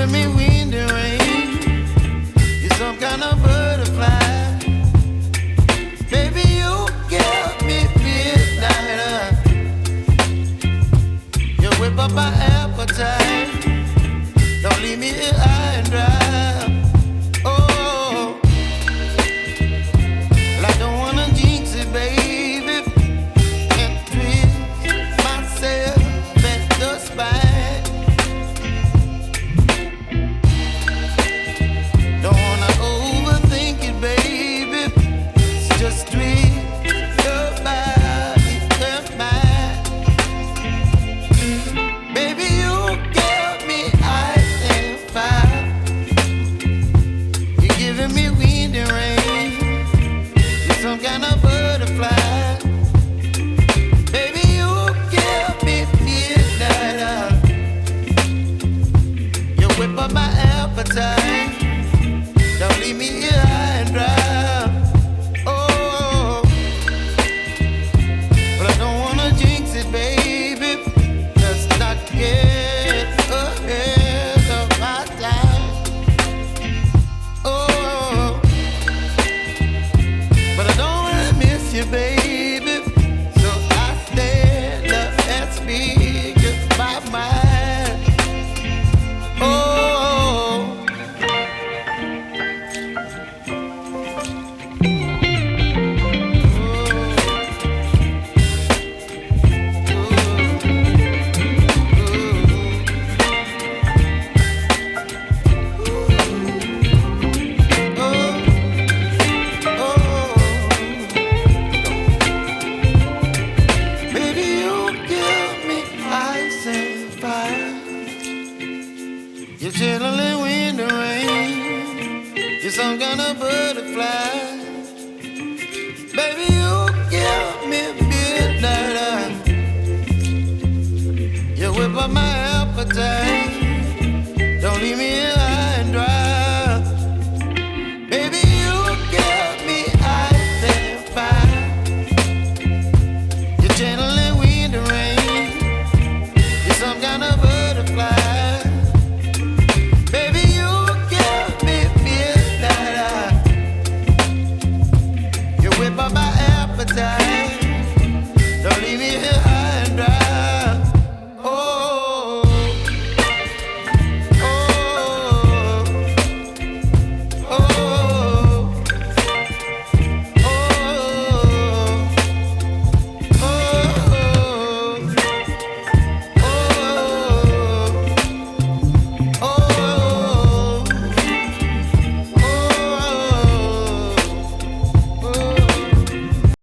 giving me wind and rain. You're some kind of butterfly. Baby, you give me midnight. You whip up my appetite. Don't leave me here high and dry. Oh, well, I don't wanna jinx it, baby. Can't twist myself at the spine. Don't wanna overthink it, baby. It's just twist your body and mine. Baby, you give me ice and fire. You're giving me wind and rain. You're some kind of butterfly. Baby, you give me midnight. You whip up my appetite. Don't leave me here high and dry. Oh, but I don't wanna jinx it, baby. Let's not get ahead of my time. Oh, but I don't wanna miss you, baby. So I stand up and speak my mind. Oh. Baby, you give me ice and fire. You're chilling wind and rain. You're some kind of butterfly. Baby, you give me midnight. You whip up my appetite. Don't leave me